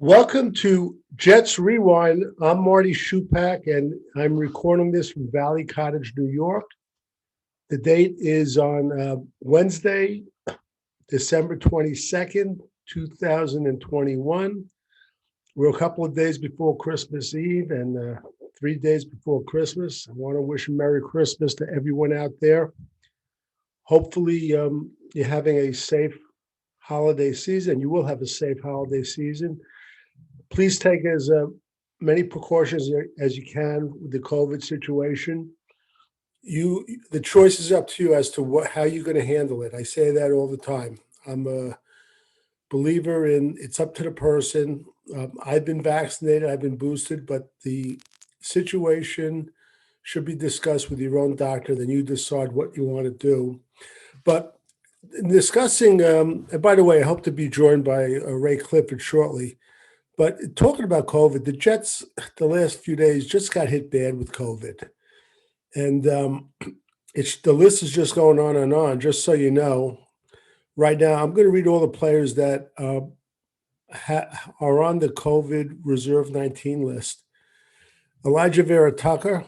Welcome to Jets Rewind. I'm Marty Shupak, and I'm recording this from Valley Cottage, New York. The date is on Wednesday, December 22nd, 2021. We're a couple of days before Christmas Eve and 3 days before Christmas. I want to wish a Merry Christmas to everyone out there. Hopefully, you're having a safe holiday season. You will have a safe holiday season. Please take as many precautions as you can with the COVID situation. The choice is up to you as to how you're going to handle it. I say that all the time. I'm a believer in it's up to the person. I've been vaccinated, I've been boosted, but the situation should be discussed with your own doctor. Then you decide what you want to do. But in discussing, and by the way, I hope to be joined by Ray Clifford shortly. But talking about COVID, the Jets, the last few days, just got hit bad with COVID. And the list is just going on and on, just so you know. Right now, I'm going to read all the players that are on the COVID Reserve 19 list. Elijah Vera Tucker,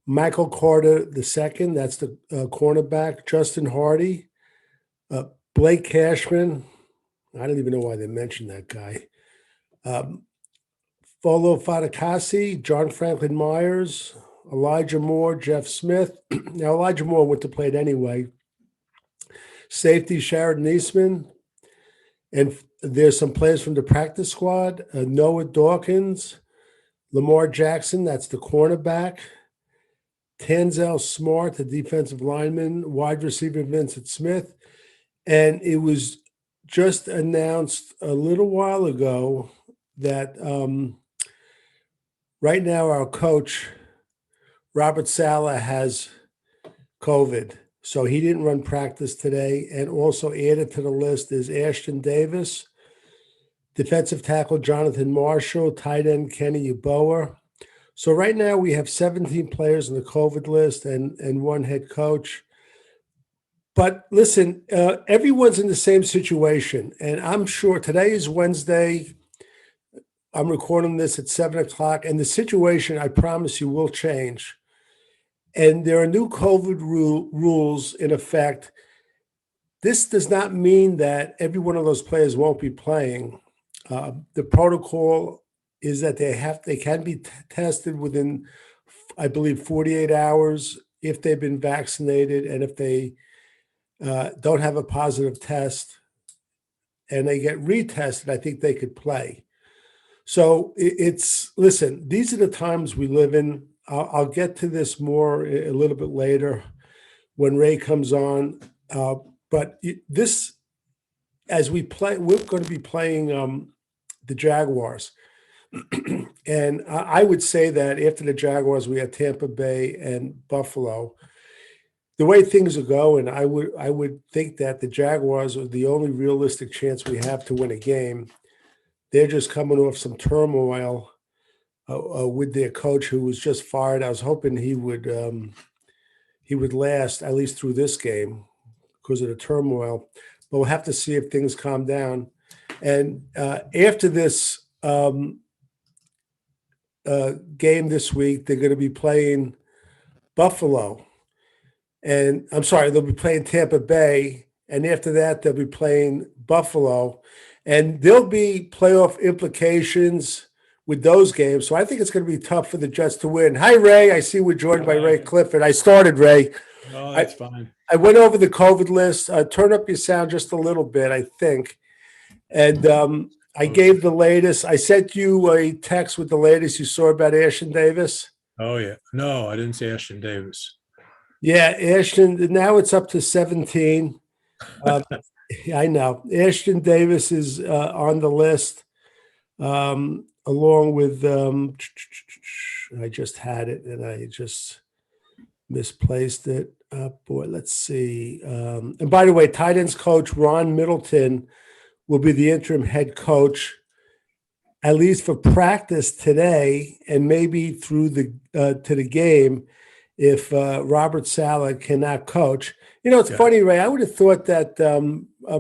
Michael Carter II, that's the cornerback, Justin Hardy, Blake Cashman. I don't even know why they mentioned that guy. Folo Fatakasi, John Franklin Myers, Elijah Moore, Jeff Smith. Now, Elijah Moore went to play it anyway. Safety, Sharon Niesman. And there's some players from the practice squad. Noah Dawkins, Lamar Jackson, that's the cornerback. Tanzel Smart, the defensive lineman. Wide receiver, Vincent Smith. And it was just announced a little while ago that right now our coach, Robert Saleh, has COVID. So he didn't run practice today. And also added to the list is Ashton Davis, defensive tackle Jonathan Marshall, tight end Kenny Yeboah. So right now we have 17 players on the COVID list and one head coach. But listen, everyone's in the same situation. And I'm sure today is Wednesday. I'm recording this at 7 o'clock, and the situation, I promise you, will change. And there are new COVID rules in effect. This does not mean that every one of those players won't be playing. The protocol is that they can be tested within, I believe, 48 hours if they've been vaccinated, and if they don't have a positive test and they get retested, I think they could play. So listen, these are the times we live in. I'll get to this more a little bit later when Ray comes on. But this, as we play, we're going to be playing the Jaguars. And I would say that after the Jaguars, we have Tampa Bay and Buffalo. The way things are going, I would think that the Jaguars are the only realistic chance we have to win a game. They're just coming off some turmoil with their coach, who was just fired. I was hoping he would last at least through this game because of the turmoil. But we'll have to see if things calm down. And after this game this week, they're going to be playing Buffalo. And I'm sorry, they'll be playing Tampa Bay. And after that, they'll be playing Buffalo. And there'll be playoff implications with those games. So I think it's going to be tough for the Jets to win. Hi, Ray. I see we're joined by Ray Clifford. I started, Ray. Oh, that's fine. I went over the COVID list. Turn up your sound just a little bit, I think. And I gave the latest. I sent you a text with the latest you saw about Ashton Davis. Oh, yeah. No, I didn't say Ashton Davis. Yeah, Ashton. Now it's up to 17. I know. Ashton Davis is on the list, along with I just had it and I just misplaced it. Boy, let's see. And by the way, tight ends coach Ron Middleton will be the interim head coach, at least for practice today, and maybe through to the game if Robert Saleh cannot coach. You know, it's funny, Ray. I would have thought that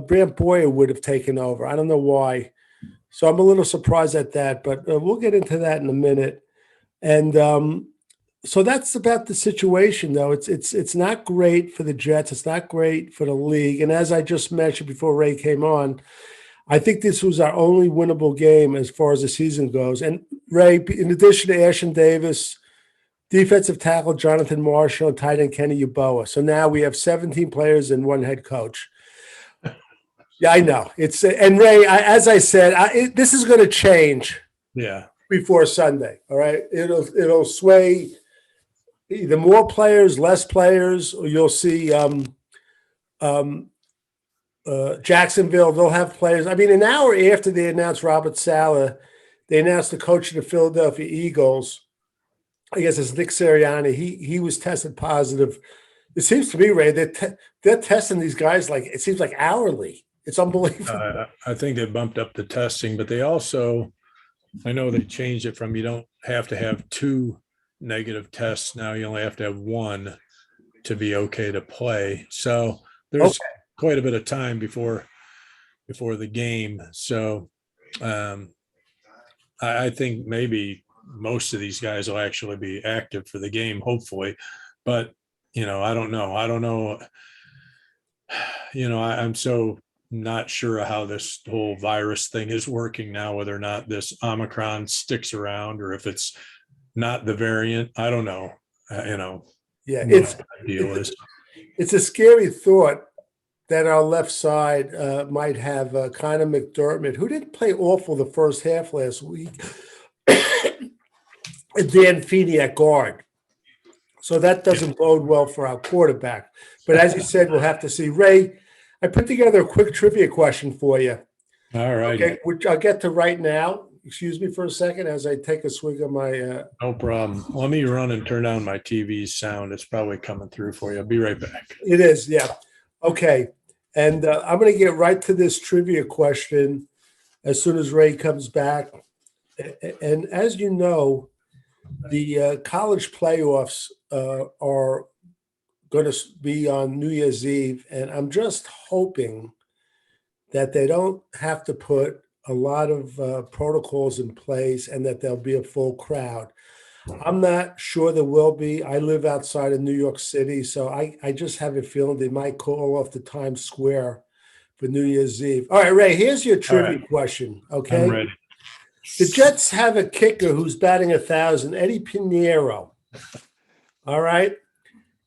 Brant Boyer would have taken over. I don't know why. So I'm a little surprised at that, but we'll get into that in a minute. And so that's about the situation, though. It's not great for the Jets. It's not great for the league. And as I just mentioned before Ray came on, I think this was our only winnable game as far as the season goes. And Ray, in addition to Ashton Davis, defensive tackle Jonathan Marshall, and tight end Kenny Yeboah. So now we have 17 players and one head coach. Yeah, I know. It's and Ray, as I said, this is going to change. Yeah. Before Sunday, all right. It'll sway either more players, less players, or you'll see Jacksonville. They'll have players. I mean, an hour after they announced Robert Saleh, they announced the coach of the Philadelphia Eagles. I guess it's Nick Sirianni. He was tested positive. It seems to me, Ray, they're testing these guys like it seems like hourly. It's unbelievable. I think they bumped up the testing, but they also, I know they changed it from you don't have to have 2 negative tests. Now you only have to have 1 to be okay to play. So there's quite a bit of time before the game. So I think maybe most of these guys will actually be active for the game, hopefully. But, I don't know. I'm so not sure how this whole virus thing is working now, whether or not this Omicron sticks around or if it's not the variant. I don't know. Yeah, it's a scary thought that our left side might have Connor McDermott, who didn't play awful the first half last week, and Dan Feeney at guard. So that doesn't bode well for our quarterback. But as you said, we'll have to see. Ray, I put together a quick trivia question for you. All right. Okay, which I'll get to right now. Excuse me for a second as I take a swig of my. No problem. Let me run and turn down my TV's sound. It's probably coming through for you. I'll be right back. It is, yeah. Okay. And I'm going to get right to this trivia question as soon as Ray comes back. And as you know, the college playoffs are going to be on New Year's Eve, and I'm just hoping that they don't have to put a lot of protocols in place and that there'll be a full crowd. I'm not sure there will be. I live outside of New York City, so I just have a feeling they might call off the Times Square for New Year's Eve. All right, Ray, here's your trivia question, okay? I'm ready. The Jets have a kicker who's batting 1,000, Eddie Pinheiro. All right?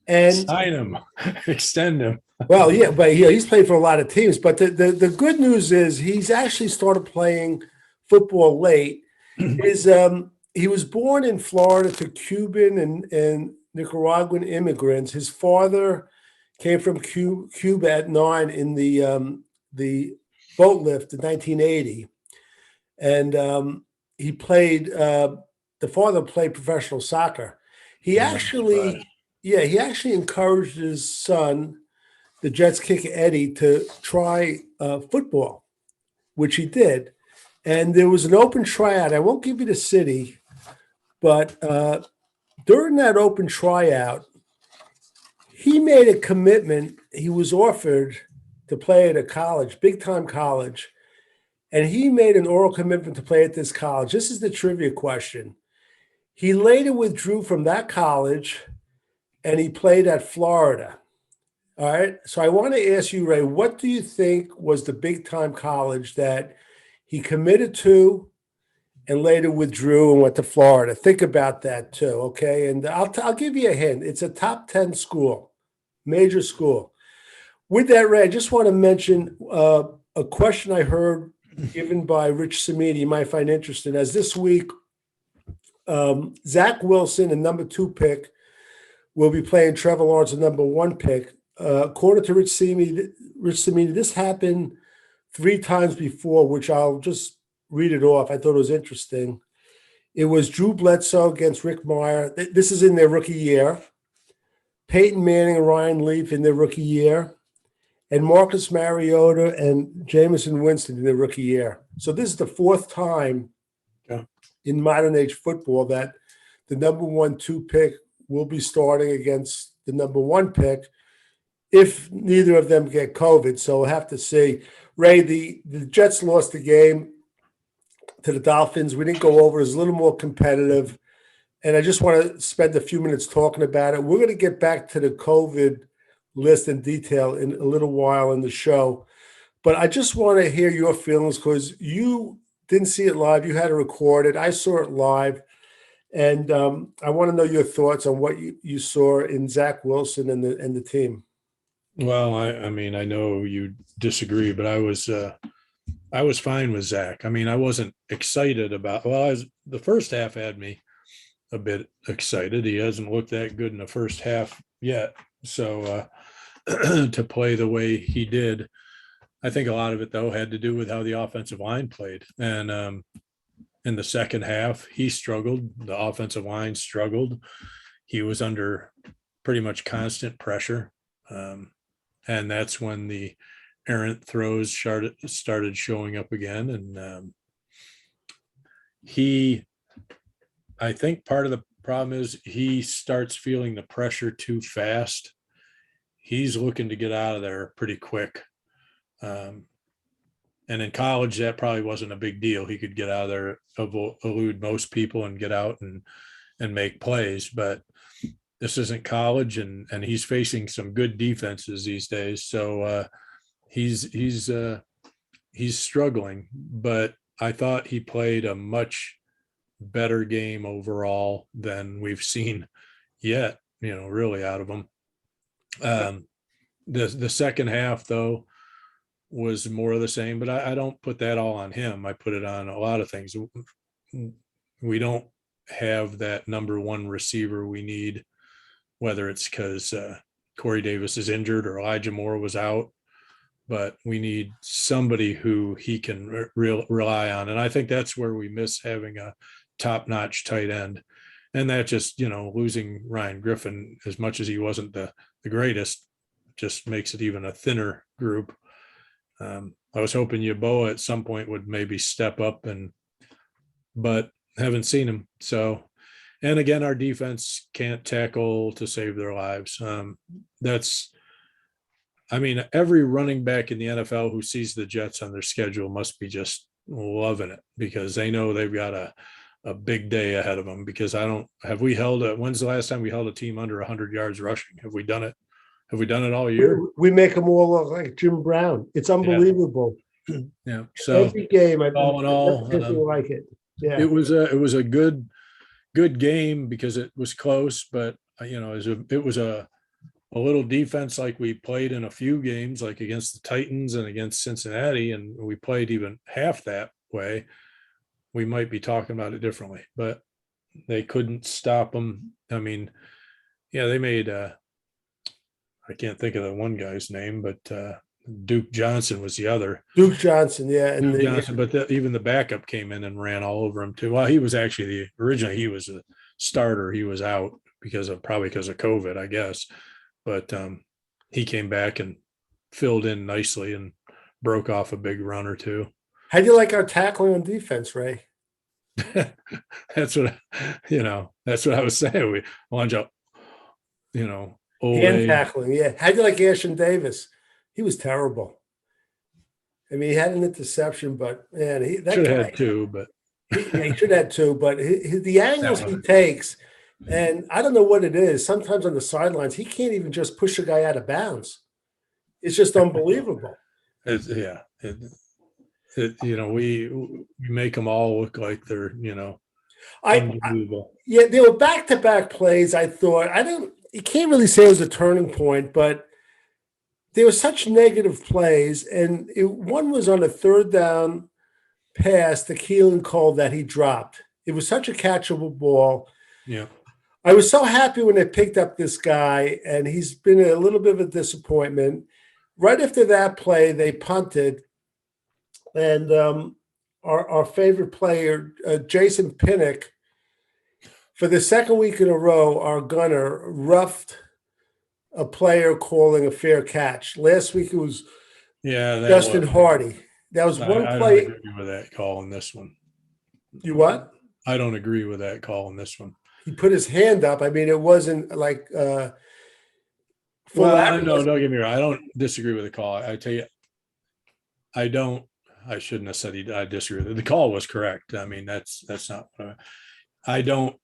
And sign him, extend him. Well, yeah, but he's played for a lot of teams. But the good news is he's actually started playing football late. He was born in Florida to Cuban and Nicaraguan immigrants. His father came from Cuba at 9 in the boat lift in 1980, and he played. The father played professional soccer. He actually encouraged his son, the Jets kicker Eddie, to try football, which he did. And there was an open tryout. I won't give you the city, but during that open tryout, he made a commitment. He was offered to play at a college, big-time college, and he made an oral commitment to play at this college. This is the trivia question. He later withdrew from that college, and he played at Florida. All right. So I want to ask you, Ray, what do you think was the big-time college that he committed to and later withdrew and went to Florida? Think about that too, okay? And I'll give you a hint. It's a top 10 school, major school. With that, Ray, I just want to mention a question I heard given by Rich Samini you might find interesting. As this week, Zach Wilson, the number 2 pick, will be playing Trevor Lawrence, the number 1 pick. According to Rich Samini, this happened 3 times before, which I'll just read it off. I thought it was interesting. It was Drew Bledsoe against Rick Meyer. This is in their rookie year. Peyton Manning and Ryan Leaf in their rookie year. And Marcus Mariota and Jameson Winston in their rookie year. So this is the 4th time in modern age football that the number 1-2 pick will be starting against the number 1 pick if neither of them get COVID. So we'll have to see. Ray, the Jets lost the game. to the Dolphins. We didn't go over. It was a little more competitive. And I just want to spend a few minutes talking about it. We're going to get back to the COVID list in detail in a little while in the show. But I just want to hear your feelings because you didn't see it live. You had it recorded. I saw it live. And I want to know your thoughts on what you saw in Zach Wilson and the team. Well, I mean, I know you disagree, but I was fine with Zach. I mean, I wasn't excited about. Well, the first half had me a bit excited. He hasn't looked that good in the first half yet. So to play the way he did, I think a lot of it though had to do with how the offensive line played. And in the second half, he struggled. The offensive line struggled. He was under pretty much constant pressure. And that's when the errant throws started showing up again. And I think part of the problem is he starts feeling the pressure too fast. He's looking to get out of there pretty quick. And in college, that probably wasn't a big deal. He could get out of there, elude most people and get out and make plays. But this isn't college, and he's facing some good defenses these days. So he's struggling. But I thought he played a much better game overall than we've seen yet, really out of him. The second half, though, was more of the same, but I don't put that all on him. I put it on a lot of things. We don't have that number one receiver we need, whether it's because Corey Davis is injured or Elijah Moore was out, but we need somebody who he can rely on. And I think that's where we miss having a top-notch tight end. And that just, losing Ryan Griffin, as much as he wasn't the greatest, just makes it even a thinner group. I was hoping Yeboah at some point would maybe step up, but haven't seen him. So, and again, our defense can't tackle to save their lives. Every running back in the NFL who sees the Jets on their schedule must be just loving it because they know they've got a big day ahead of them. Because when's the last time we held a team under 100 yards rushing? Have we done it? Have we done it all year? We make them all look like Jim Brown. It's unbelievable. Yeah. So every game, all in all, like it. Yeah. It was a good game because it was close, but it was a little defense like we played in a few games, like against the Titans and against Cincinnati, and we played even half that way. We might be talking about it differently, but they couldn't stop them. I mean, yeah, they made. I can't think of the one guy's name, but Duke Johnson was the other. Duke Johnson, yeah. And but even the backup came in and ran all over him too. Well, he was actually originally he was a starter. He was out probably because of COVID, I guess. But he came back and filled in nicely and broke off a big run or two. How do you like our tackling on defense, Ray? That's what I was saying. We launch up, hand tackling, yeah. How do you like Ashton Davis? He was terrible. I mean, he had an interception, but man, he should have had two. But he should have had two. But the angles he takes, and I don't know what it is. Sometimes on the sidelines, he can't even just push a guy out of bounds. It's just unbelievable. We make them all look like they're unbelievable. Yeah, they were back-to-back plays. I thought you can't really say it was a turning point, but there were such negative plays, and one was on a third down pass to Keelan Cole that he dropped. It was such a catchable ball. Yeah. I was so happy when they picked up this guy, and he's been a little bit of a disappointment. Right after that play, they punted, and our favorite player, Jason Pinnock, for the second week in a row, our gunner roughed a player calling a fair catch. Last week it was Justin Hardy. That was one play. I don't agree with that call in this one. You what? I don't agree with that call in this one. He put his hand up. I mean, it wasn't like no, don't get me wrong. I don't disagree with the call. I tell you, I don't. I shouldn't have said I disagree with it. The call was correct. I mean, that's not what I don't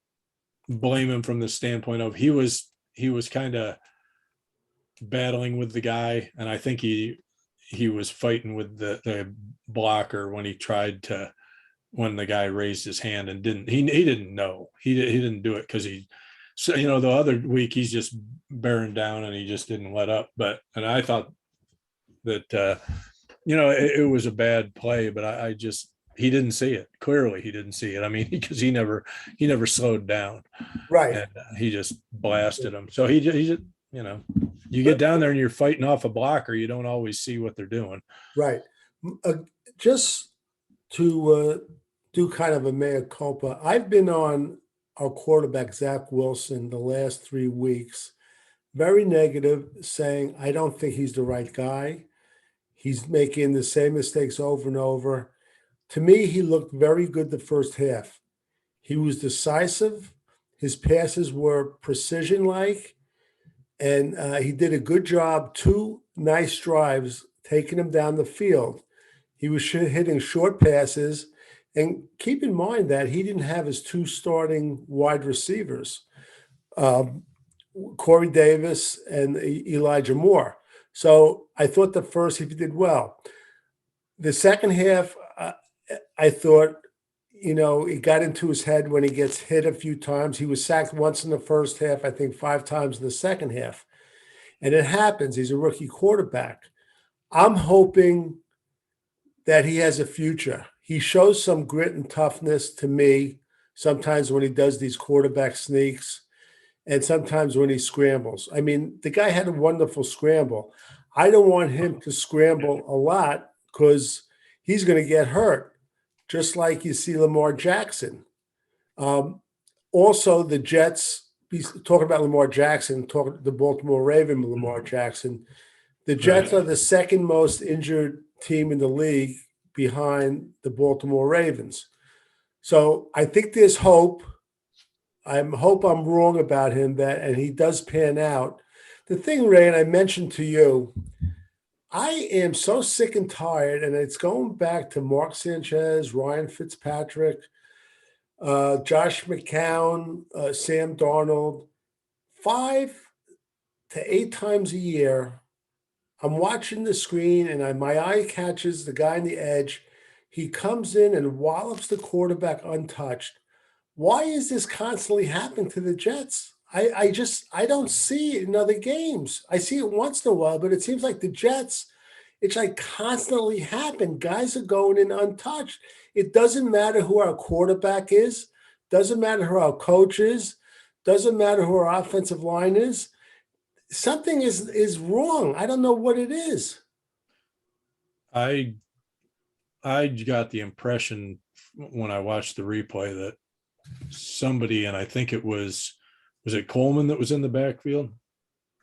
blame him from the standpoint of he was kind of battling with the guy, and I think he was fighting with the blocker when he tried to, when the guy raised his hand and he didn't know, he didn't do it because so the other week he's just bearing down and he just didn't let up. And I thought that it was a bad play, but I just, he didn't see it. Clearly he didn't see it. I mean, because he never slowed down, Right. and he just blasted him. So he just you get down there and you're fighting off a blocker, you don't always see what they're doing. Right. Just to do kind of a mea culpa, I've been on our quarterback, Zach Wilson, the last 3 weeks, very negative, saying, I don't think he's the right guy. He's making the same mistakes over and over. To me, he looked very good the first half. He was decisive. His passes were precision-like. And he did a good job, 2 nice drives, taking him down the field. He was hitting short passes. And keep in mind that he didn't have his 2 starting wide receivers, Corey Davis and Elijah Moore. So I thought the first half he did well. The second half, I thought, it got into his head when he gets hit a few times. He was sacked once in the first half, I think 5 times in the second half. And it happens. He's a rookie quarterback. I'm hoping that he has a future. He shows some grit and toughness to me sometimes when he does these quarterback sneaks and sometimes when he scrambles. I mean, the guy had a wonderful scramble. I don't want him to scramble a lot because he's going to get hurt, just like you see Lamar Jackson. Also, the Jets, talking about Lamar Jackson, talking the Baltimore Raven, Lamar Jackson, the Jets are the second most injured team in the league behind the Baltimore Ravens. So I think there's hope. I hope I'm wrong about him, and he does pan out. The thing, Ray, and I mentioned to you, I am so sick and tired, and it's going back to Mark Sanchez, Ryan Fitzpatrick, Josh McCown, Sam Darnold. 5 to 8 times a year, I'm watching the screen and my eye catches the guy on the edge. He comes in and wallops the quarterback untouched. Why is this constantly happening to the Jets? I don't see it in other games. I see it once in a while, but it seems like the Jets, it's like constantly happen. Guys are going in untouched. It doesn't matter who our quarterback is. Doesn't matter who our coach is. Doesn't matter who our offensive line is. Something is wrong. I don't know what it is. I got the impression when I watched the replay that somebody, and I think it was it Coleman that was in the backfield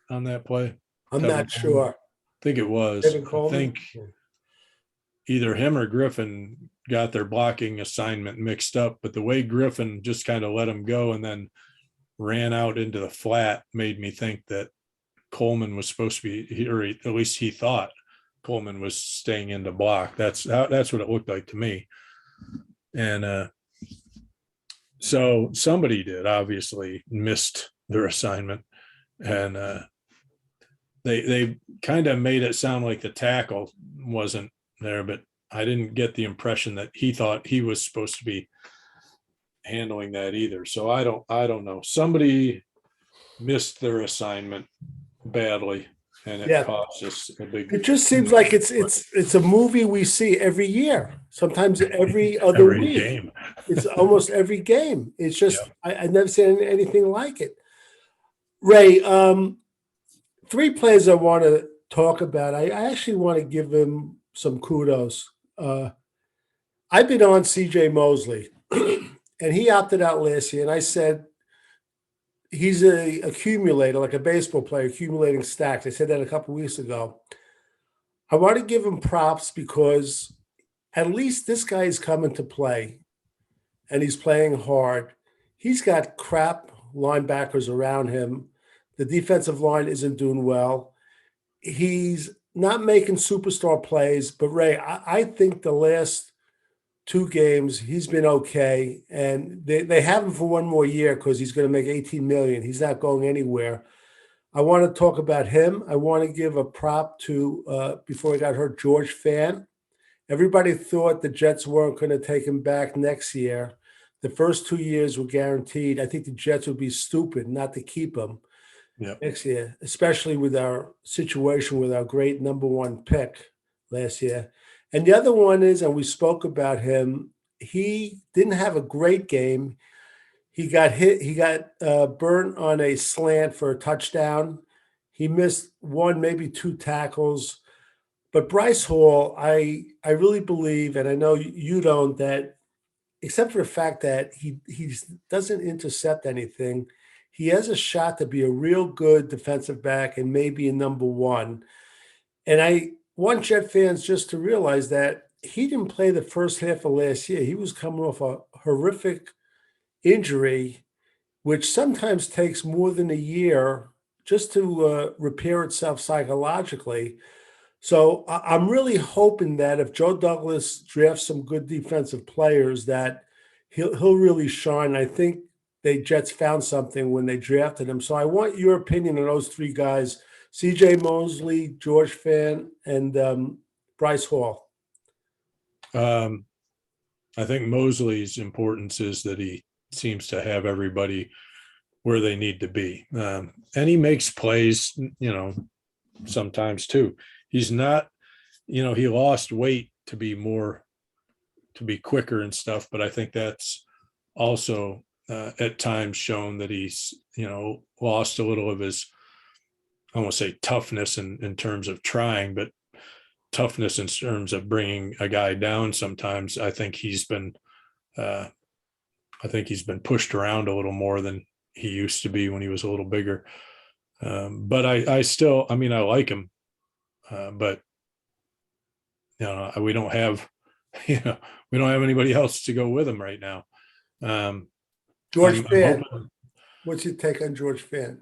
on that play? I'm not sure. I think it was. I think either him or Griffin got their blocking assignment mixed up, but the way Griffin just kind of let him go and then ran out into the flat made me think that Coleman was supposed to be, or at least he thought Coleman was staying in to block. That's what it looked like to me. And so somebody did obviously missed their assignment, and they kind of made it sound like the tackle wasn't there, but I didn't get the impression that he thought he was supposed to be handling that either. So I don't know. Somebody missed their assignment badly, and it cost us a big. It just seems like it's a movie we see every year. Sometimes every other week. Game. It's almost every game. It's just I've never seen anything like it. Ray, 3 players I want to talk about. I actually want to give him some kudos. I've been on CJ Mosley, and he opted out last year, and I said he's an accumulator, like a baseball player, accumulating stacks. I said that a couple of weeks ago. I want to give him props because at least this guy is coming to play, and he's playing hard. He's got crap linebackers around him. The defensive line isn't doing well. He's not making superstar plays, but Ray, I think the last two games he's been okay, and they have him for one more year because he's going to make 18 million. He's not going anywhere. I want to talk about him. I want to give a prop to before he got hurt, George Fant. Everybody thought the Jets weren't going to take him back next year. The first 2 years were guaranteed. I think the Jets would be stupid not to keep him next year, especially with our situation with our great number one pick last year. And the other one is, and we spoke about him, he didn't have a great game. He got hit, he got burnt on a slant for a touchdown. He missed one, maybe two tackles. But Bryce Hall, I really believe, and I know you don't, that except for the fact that he doesn't intercept anything, he has a shot to be a real good defensive back and maybe a number one. And I want Jet fans just to realize that he didn't play the first half of last year. He was coming off a horrific injury, which sometimes takes more than a year just to repair itself psychologically. So I'm really hoping that if Joe Douglas drafts some good defensive players, that he'll really shine. I think the Jets found something when they drafted him. So I want your opinion on those three guys: C.J. Mosley, George Fant, and Bryce Hall. I think Mosley's importance is that he seems to have everybody where they need to be, and he makes plays, sometimes too. He's not, he lost weight to be quicker and stuff, but I think that's also at times shown that he's, lost a little of his, I won't say toughness in terms of trying, but toughness in terms of bringing a guy down. Sometimes I think he's been pushed around a little more than he used to be when he was a little bigger. But I still, I like him. But we don't have, we don't have anybody else to go with him right now. George Fant. What's your take on George Fant?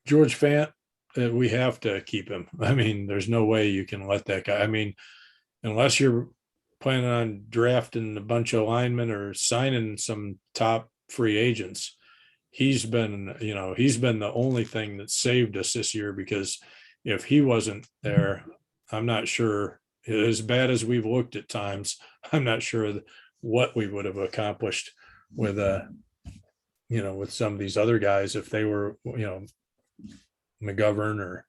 George Fant, we have to keep him. There's no way you can let that guy. Unless you're planning on drafting a bunch of linemen or signing some top free agents, he's been the only thing that saved us this year, because if he wasn't there, I'm not sure, as bad as we've looked at times, I'm not sure what we would have accomplished with with some of these other guys if they were, McGovern or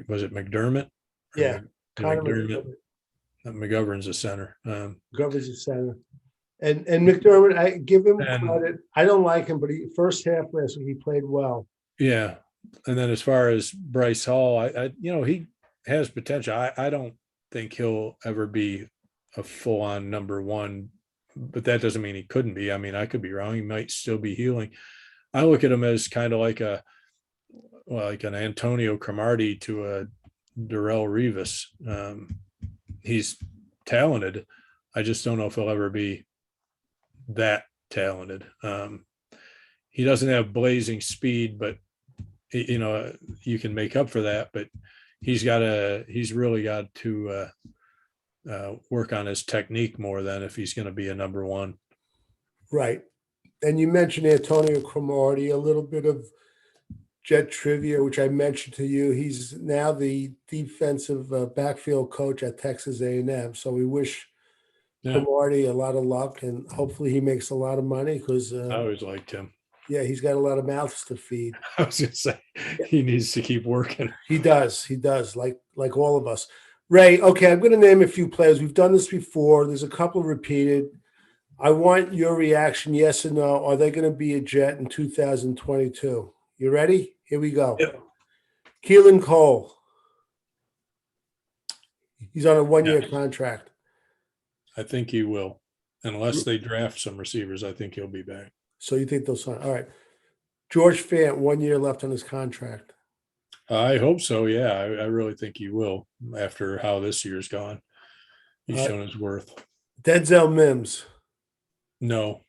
was it McDermott? Yeah, McGovern's a center. McGovern's a center. And McDermott, I give him credit. I don't like him, but first half last week he played well. Yeah. And then as far as Bryce Hall, he has potential. I don't think he'll ever be a full-on number one, but that doesn't mean he couldn't be. I could be wrong. He might still be healing. I look at him as kind of like an Antonio Cromartie to a Darrelle Revis. He's talented. I just don't know if he'll ever be that talented. He doesn't have blazing speed, but you can make up for that. But he's really got to work on his technique more than if he's going to be a number one. Right. And you mentioned Antonio Cromartie, a little bit of Jet trivia, which I mentioned to you. He's now the defensive backfield coach at Texas A&M. So we wish Cromartie a lot of luck, and hopefully he makes a lot of money, because I always liked him. Yeah, he's got a lot of mouths to feed. I was going to say, he needs to keep working. He does, like all of us. Ray, okay, I'm going to name a few players. We've done this before. There's a couple repeated. I want your reaction, yes or no. Are they going to be a Jet in 2022? You ready? Here we go. Yep. Keelan Cole. He's on a one-year contract. I think he will. Unless they draft some receivers, I think he'll be back. So you think they'll sign? All right. George Fant, 1 year left on his contract. I hope so. Yeah, I really think he will after how this year's gone. He's shown his worth. Denzel Mims. No.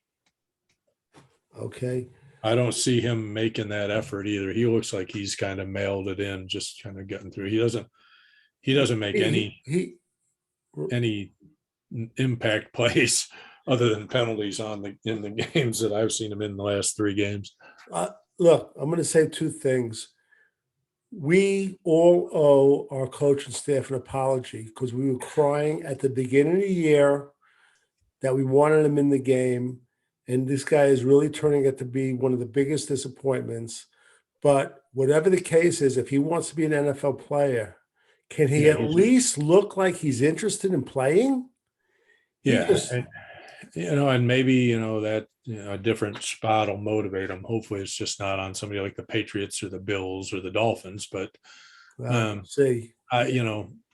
Okay. I don't see him making that effort either. He looks like he's kind of mailed it in, just kind of getting through. He doesn't he doesn't make any impact plays other than penalties in the games that I've seen him in the last 3 games. Look, I'm going to say 2 things. We all owe our coach and staff an apology because we were crying at the beginning of the year that we wanted him in the game. And this guy is really turning out to be one of the biggest disappointments. But whatever the case is, if he wants to be an NFL player, can he at least look like he's interested in playing? And maybe, that a different spot will motivate him. Hopefully it's just not on somebody like the Patriots or the Bills or the Dolphins, but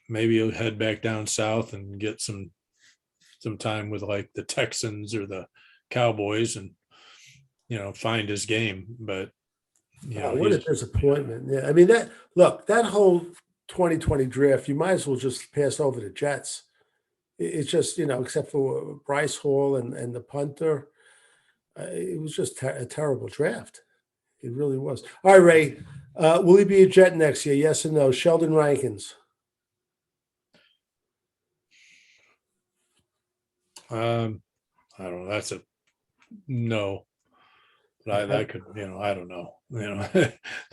maybe he'll head back down south and get some time with like the Texans or the Cowboys and, find his game. But, what a disappointment. Yeah. I mean, that whole 2020 draft, you might as well just pass over the Jets. It's just, except for Bryce Hall and the punter, it was just a terrible draft. It really was. All right, Ray, will he be a Jet next year? Yes or no? Sheldon Rankins. I don't know. That's a no. But I could, I don't know.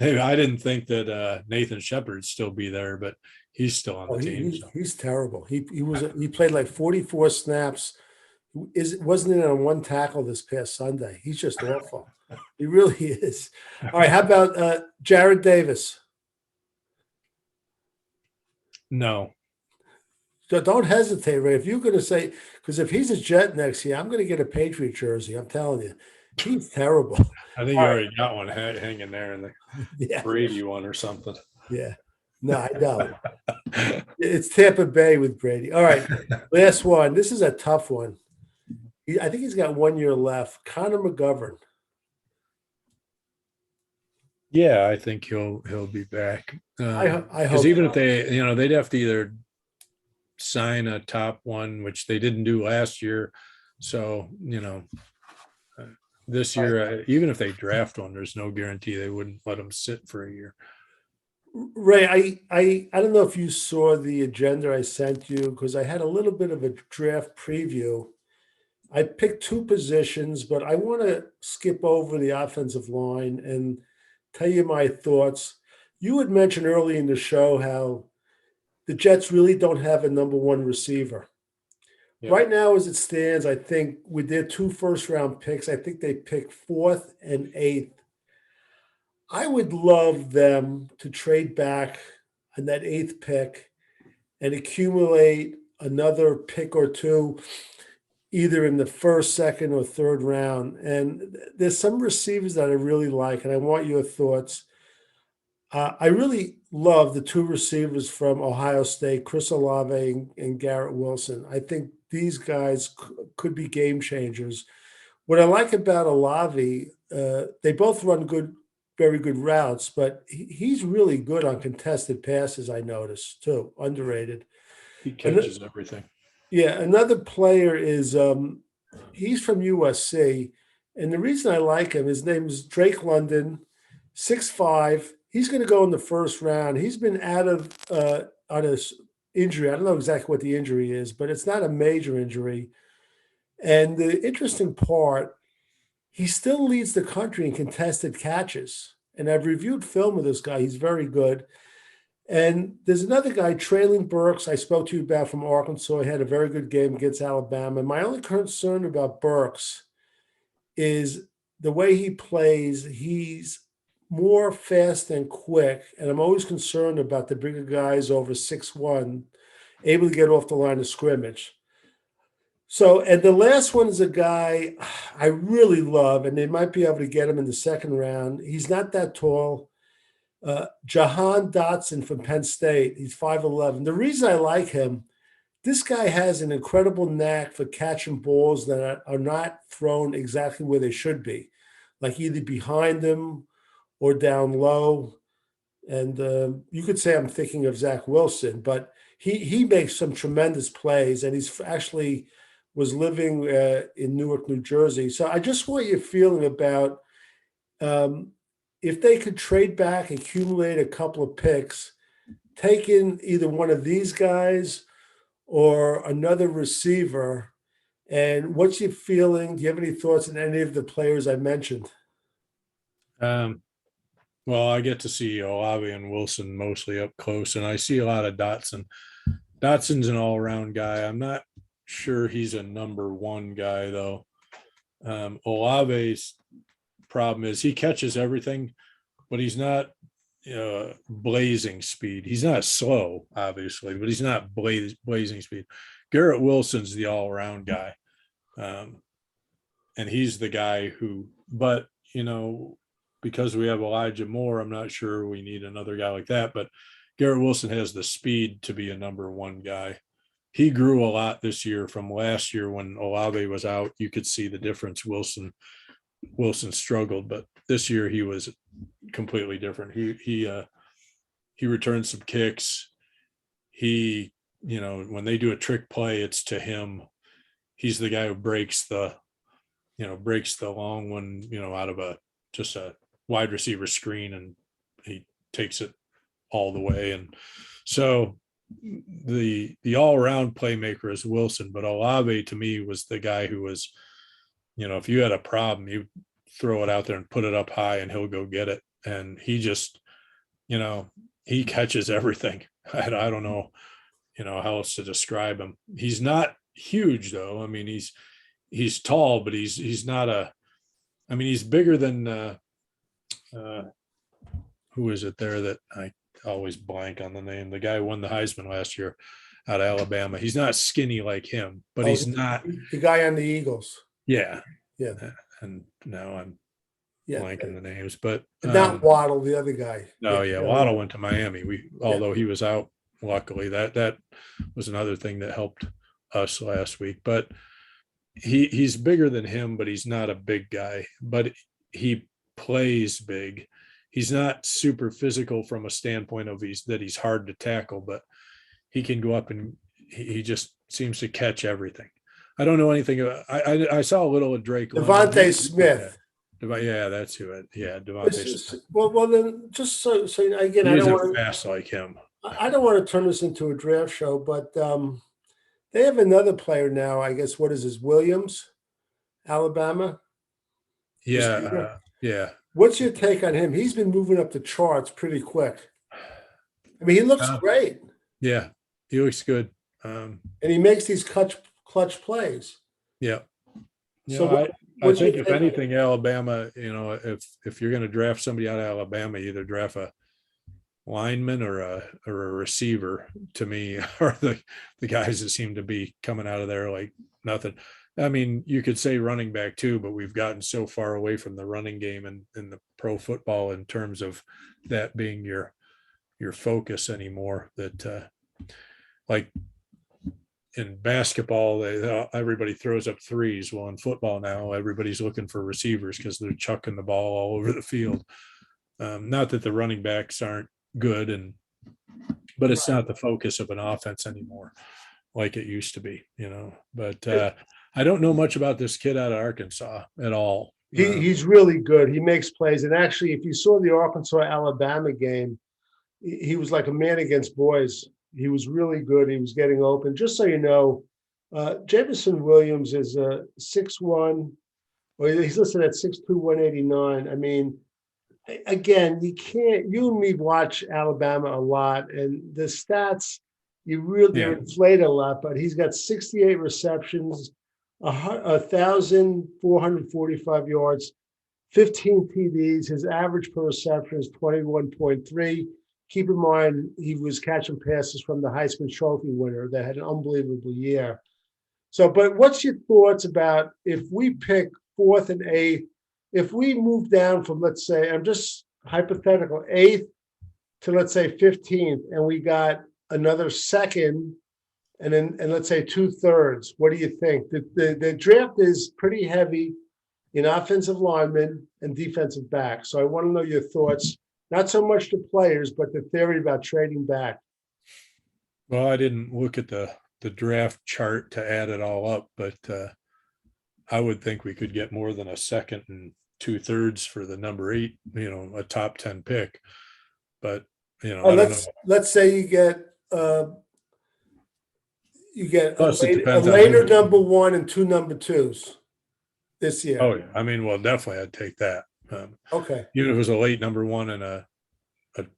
I didn't think that Nathan Shepard'd still be there, but he's still on the team. He's terrible. He played like 44 snaps. Wasn't in on 1 tackle this past Sunday. He's just awful. He really is. All right, how about Jared Davis? No. So don't hesitate, Ray. If you're going to say, because if he's a Jet next year, I'm going to get a Patriot jersey. I'm telling you. He's terrible. I think you already got one hanging there in the Brady one or something. Yeah. No, I don't. It's Tampa Bay with Brady. All right. Last one. This is a tough one. I think he's got 1 year left. Connor McGovern. Yeah, I think he'll be back. I hope. Because even if they, they'd have to either sign a top one, which they didn't do last year. So, this year, even if they draft one, there's no guarantee they wouldn't let him sit for a year. Ray, I don't know if you saw the agenda I sent you because I had a little bit of a draft preview. I picked 2 positions, but I want to skip over the offensive line and tell you my thoughts. You had mentioned early in the show how the Jets really don't have a number 1 receiver. Yeah. Right now, as it stands, I think with their 2 first-round picks, I think they pick 4th and 8th. I would love them to trade back on that 8th pick and accumulate another pick or 2, either in the 1st, 2nd, or 3rd round. And there's some receivers that I really like, and I want your thoughts. I really love the 2 receivers from Ohio State, Chris Olavey and Garrett Wilson. I think these guys could be game changers. What I like about Olavey, they both run very good routes, but he's really good on contested passes, I noticed, too. Underrated. He catches everything. Yeah, another player is he's from USC, and the reason I like him, his name is Drake London, 6'5". He's going to go in the 1st round. He's been out of on his injury. I don't know exactly what the injury is, but it's not a major injury. And the interesting part, he still leads the country in contested catches. And I've reviewed film of this guy. He's very good. And there's another guy, Traylon Burks, I spoke to you about from Arkansas. He had a very good game against Alabama. My only concern about Burks is the way he plays. He's more fast and quick, and I'm always concerned about the bigger guys over 6'1", able to get off the line of scrimmage. So, and the last one is a guy I really love, and they might be able to get him in the 2nd round. He's not that tall. Jahan Dotson from Penn State. He's 5'11". The reason I like him, this guy has an incredible knack for catching balls that are not thrown exactly where they should be, like either behind him or down low. And you could say I'm thinking of Zach Wilson, but he makes some tremendous plays, and he's actually was living in Newark, New Jersey. So I just want your feeling about if they could trade back, accumulate a couple of picks, taking either one of these guys or another receiver. And what's your feeling? Do you have any thoughts on any of the players I mentioned? Well, I get to see Olavey and Wilson mostly up close, and I see a lot of Dotson. Dotson's an all-around guy. I'm not sure he's a number one guy though. Olave's problem is he catches everything, but he's not blazing speed. He's not slow, obviously, but he's not blazing speed. Garrett Wilson's the all-around guy. And he's the guy who, but because we have Elijah Moore, I'm not sure we need another guy like that, but Garrett Wilson has the speed to be a number one guy. He grew a lot this year from last year when Olavey was out. You could see the difference. Wilson struggled, but this year he was completely different. He returned some kicks. When they do a trick play, it's to him. He's the guy who breaks the long one, out of just a wide receiver screen, and he takes it all the way. And so the all-around playmaker is Wilson, but Olavey to me was the guy who was, if you had a problem, you throw it out there and put it up high and he'll go get it. And he just, he catches everything. I don't know, how else to describe him. He's not huge though. I mean, he's tall, but he's not he's bigger than who is it there that I always blank on the name? The guy who won the Heisman last year out of Alabama. He's not skinny like him, but he's not the guy on the Eagles. Yeah. Yeah. And now I'm blanking the names, but not Waddle, the other guy. No, Waddle went to Miami. Although he was out, luckily that was another thing that helped us last week. But he's bigger than him, but he's not a big guy. But he plays big. He's not super physical from a standpoint of he's hard to tackle, but he can go up and he just seems to catch everything. I don't know anything about. I saw a little of Drake. Devontae Smith. Yeah, that's who it. Yeah, Devontae Smith. Well, then just so again, I don't want to fast like him. I don't want to turn this into a draft show, but they have another player now. I guess what is his Williams, Alabama? Yeah, yeah. What's your take on him? He's been moving up the charts pretty quick. I mean, he looks great. Yeah, he looks good. And he makes these clutch plays. Yeah. So I think if anything, Alabama, if you're going to draft somebody out of Alabama, either draft a lineman or a receiver, to me, are the guys that seem to be coming out of there like nothing. I mean, you could say running back too, but we've gotten so far away from the running game and in the pro football in terms of that being your focus anymore, that like in basketball, everybody throws up threes. Well, in football now, everybody's looking for receivers because they're chucking the ball all over the field. Not that the running backs aren't good, but it's not the focus of an offense anymore like it used to be, But I don't know much about this kid out of Arkansas at all. He's really good. He makes plays. And actually, if you saw the Arkansas-Alabama game, he was like a man against boys. He was really good. He was getting open. Just so you know, Jameson Williams is 6'1", or he's listed at 6'2", 189. I mean, again, you and me watch Alabama a lot, and the stats, they're inflated a lot, but he's got 68 receptions, 1,445 yards, 15 TDs. His average per reception is 21.3. Keep in mind, he was catching passes from the Heisman Trophy winner that had an unbelievable year. So, but what's your thoughts about if we pick 4th and 8th, if we move down from, let's say, I'm just hypothetical, 8th to, let's say, 15th, and we got another second, and let's say 2/3, what do you think? The draft is pretty heavy in offensive linemen and defensive backs. So I want to know your thoughts. Not so much the players, but the theory about trading back. Well, I didn't look at the draft chart to add it all up, but I would think we could get more than a second and 2/3 for the number 8, a top 10 pick. But you know, I don't know. Let's say you get Plus, it a depends on later who. number one and two number twos this year. Oh, yeah. I mean, well, definitely I'd take that. Okay. Even if it was a late number one and a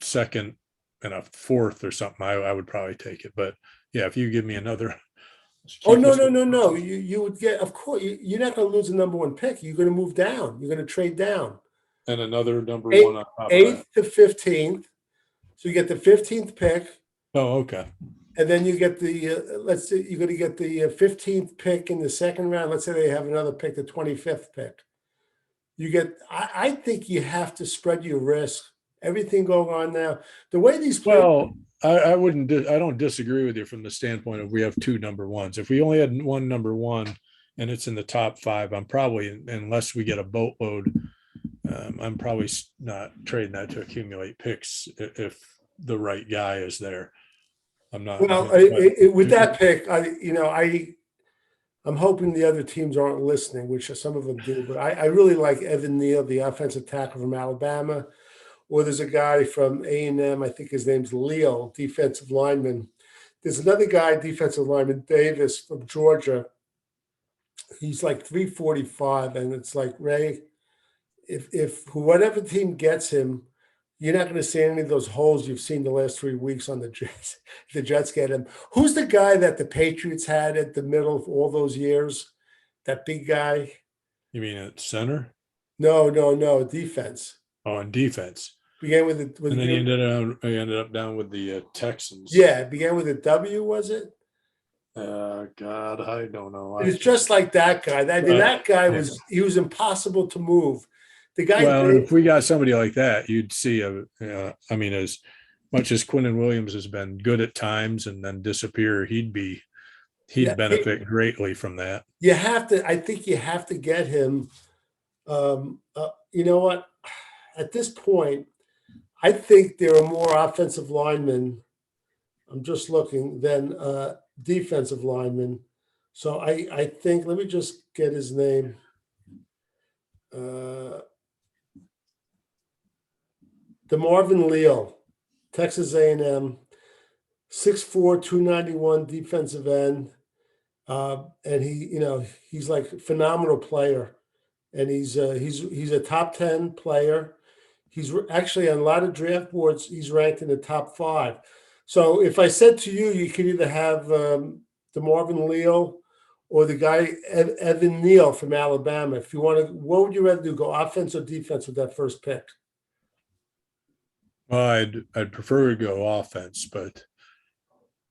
second and a fourth or something, I would probably take it. But yeah, if you give me another. Oh, no. You would get, of course, you're not going to lose a number one pick. You're going to move down. You're going to trade down. And another number one on top of that. 8th to 15th. So you get the 15th pick. Oh, okay. And then you get the, let's say you're going to get the 15th pick in the second round. Let's say they have another pick, the 25th pick. You get, I think you have to spread your risk. Everything going on now. The way these players. Well, I don't disagree with you from the standpoint of we have two number ones. If we only had one number one and it's in the top five, I'm probably, unless we get a boatload, I'm probably not trading that to accumulate picks if the right guy is there. I'm not. Well, with that pick, I'm hoping the other teams aren't listening, which some of them do. But I really like Evan Neal, the offensive tackle from Alabama. Or there's a guy from A&M, I think his name's Leo, defensive lineman. There's another guy, defensive lineman, Davis from Georgia. He's like 345, and it's like, Ray, if whatever team gets him, you're not going to see any of those holes you've seen the last 3 weeks on the Jets. The Jets get him. Who's the guy that the Patriots had at the middle of all those years? That big guy? You mean at center? No, defense. Oh, in defense. Began with it, and then he ended up down with the Texans. Yeah, it began with a W, was it? God, I don't know. It's just like that guy. That guy was impossible to move. The guy. Well, if we got somebody like that, you'd see I mean, as much as Quinnen Williams has been good at times and then disappear, he'd benefit greatly from that. You have to. I think you have to get him. You know what? At this point, I think there are more offensive linemen. I'm just looking than defensive linemen. So I think, let me just get his name. DeMarvin Leal, Texas A&M, 6'4", 291 defensive end. And he's like a phenomenal player. And he's a top 10 player. He's actually on a lot of draft boards. He's ranked in the top 5. So if I said to you, you could either have DeMarvin Leal or the guy Evan Neal from Alabama. If you want to, what would you rather do? Go offense or defense with that first pick? Well, I'd prefer to go offense, but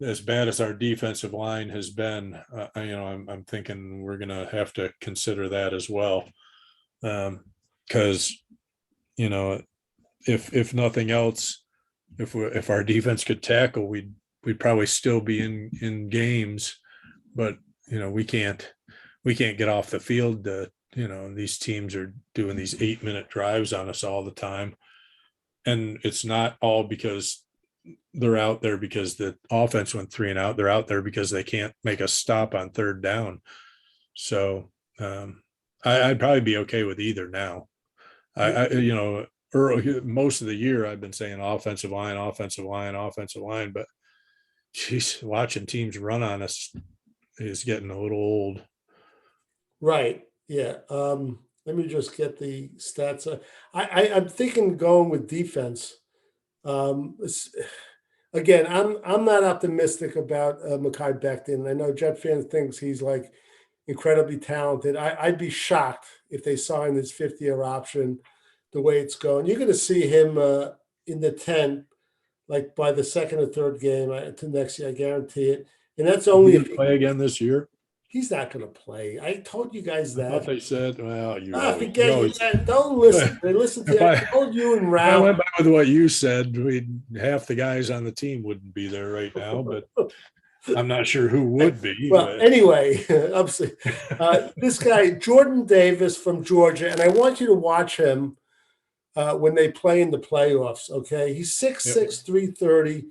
as bad as our defensive line has been, I'm thinking we're going to have to consider that as well, because if nothing else, if our defense could tackle, we'd probably still be in games, but we can't get off the field. These teams are doing these 8-minute drives on us all the time, and it's not all because they're out there because the offense went 3 and out. They're out there because they can't make a stop on third down. So I'd probably be okay with either now. Early, most of the year I've been saying offensive line, but geez, watching teams run on us is getting a little old. Right. Yeah. Let me just get the stats. I'm thinking going with defense. Again, I'm not optimistic about Mekhi Becton. I know Jet fans thinks he's like incredibly talented. I'd be shocked if they signed his 5th-year option the way it's going. You're going to see him in the 10, like by the second or third game to next year. I guarantee it. And that's only if he play again this year. He's not going to play. I told you guys that. I thought they said, well, don't listen. They listen to I told you and Ralph. I went back with what you said. Half the guys on the team wouldn't be there right now, but I'm not sure who would be. Well, anyway, this guy, Jordan Davis from Georgia, and I want you to watch him when they play in the playoffs, okay? He's 6'6", 330,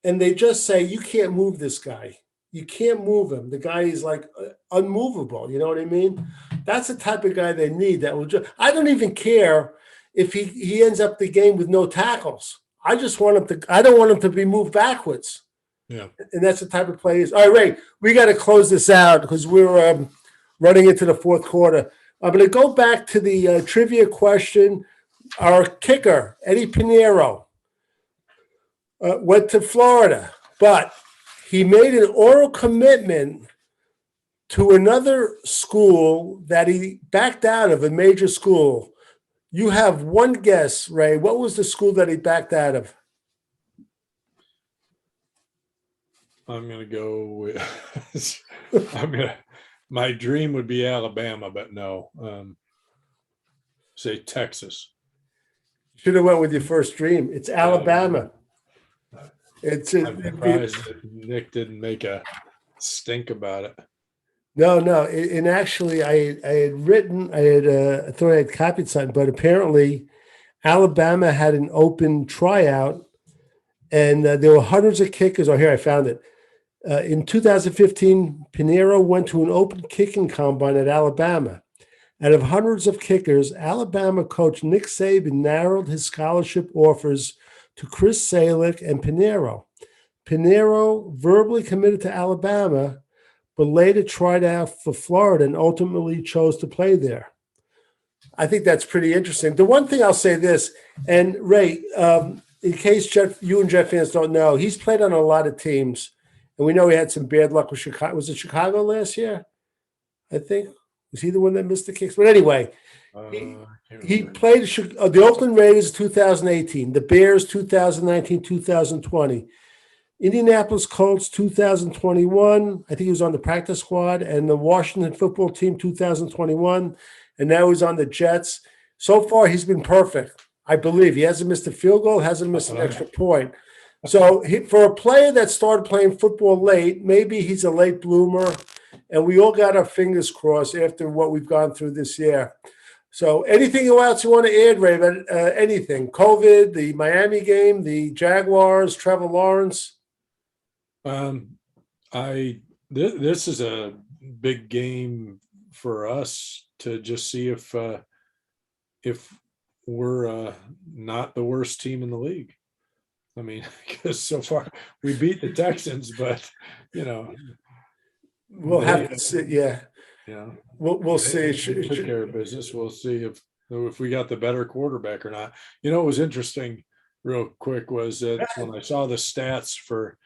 and they just say, you can't move this guy. You can't move him. The guy is like unmovable. You know what I mean? That's the type of guy they need. That will I don't even care if he ends up the game with no tackles. I just want him to. I don't want him to be moved backwards. Yeah. And that's the type of play he is. All right, Ray, we got to close this out because we're running into the fourth quarter. I'm going to go back to the trivia question. Our kicker, Eddie Pinheiro, went to Florida, but he made an oral commitment to another school that he backed out of, a major school. You have one guess, Ray. What was the school that he backed out of? I'm going to go with, my dream would be Alabama, but no. Say Texas. Should have went with your first dream. It's Alabama. I'm surprised that Nick didn't make a stink about it. No. And actually, I thought I had copied something, but apparently Alabama had an open tryout, and there were hundreds of kickers. Oh, here, I found it. In 2015, Pinheiro went to an open kicking combine at Alabama. Out of hundreds of kickers, Alabama coach Nick Saban narrowed his scholarship offers to Chris Salick and Pinheiro. Pinheiro verbally committed to Alabama, but later tried out for Florida and ultimately chose to play there. I think that's pretty interesting. The one thing I'll say this, and Ray, in case you and Jet fans don't know, he's played on a lot of teams. And we know he had some bad luck with Chicago. Was it Chicago last year? I think. Was he the one that missed the kicks? But anyway, he played the Oakland Raiders 2018, the Bears 2019, 2020, Indianapolis Colts 2021. I think he was on the practice squad, and the Washington football team 2021. And now he's on the Jets. So far, he's been perfect. I believe he hasn't missed a field goal, hasn't missed an extra point. So for a player that started playing football late, maybe he's a late bloomer, and we all got our fingers crossed after what we've gone through this year. So anything else you want to add, Ray? Anything? COVID, the Miami game, the Jaguars, Trevor Lawrence? This is a big game for us to just see if we're not the worst team in the league. I mean, because so far we beat the Texans, but we'll have to see. Yeah, we'll see. They took care of business. We'll see if we got the better quarterback or not. What was interesting, real quick, was that when I saw the stats for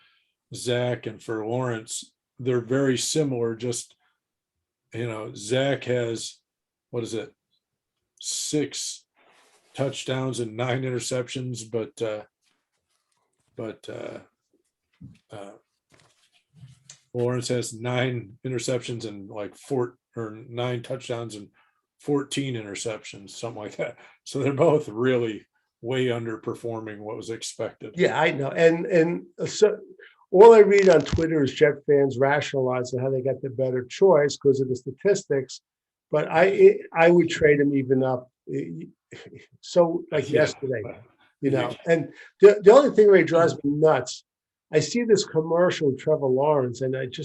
Zach and for Lawrence, they're very similar. Just Zach has 6 touchdowns and 9 interceptions, but Lawrence has 9 interceptions and 9 touchdowns and 14 interceptions, something like that. So they're both really way underperforming what was expected. Yeah, I know. And so all I read on Twitter is Jet fans rationalizing how they got the better choice because of the statistics. But I would trade him even up. So yesterday. And the only thing that drives me nuts, I see this commercial with Trevor Lawrence, and it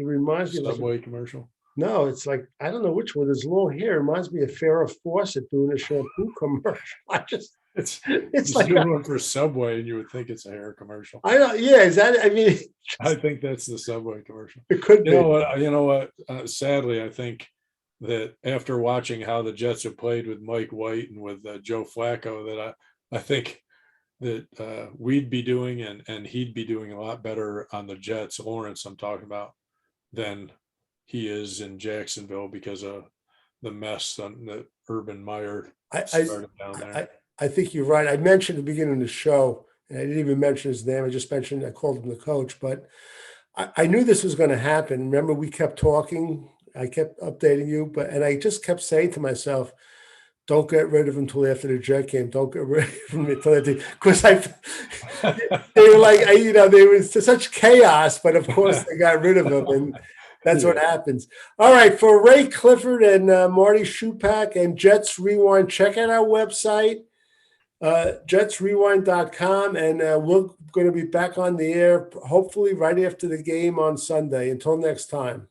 reminds me of Subway commercial. No, it's like, I don't know which one. There's long hair. It reminds me of Farrah Fawcett doing a shampoo commercial. It's like one for Subway, and you would think it's a hair commercial. I know. Yeah, I think that's the Subway commercial. It could be. You know what? Sadly, I think that after watching how the Jets have played with Mike White and with Joe Flacco, that I think that we'd be doing and he'd be doing a lot better on the Jets, Lawrence I'm talking about, than he is in Jacksonville because of the mess that Urban Meyer started down there. I think you're right. I mentioned at the beginning of the show, and I didn't even mention his name. I called him the coach, but I knew this was going to happen. Remember, we kept talking. I kept updating you, and I just kept saying to myself, don't get rid of him until after the Jet game. Don't get rid of him until after, because they were like, they were such chaos, but of course they got rid of him, and that's what happens. All right, for Ray Clifford and Marty Shupak and Jets Rewind, check out our website, jetsrewind.com, and we're going to be back on the air hopefully right after the game on Sunday. Until next time.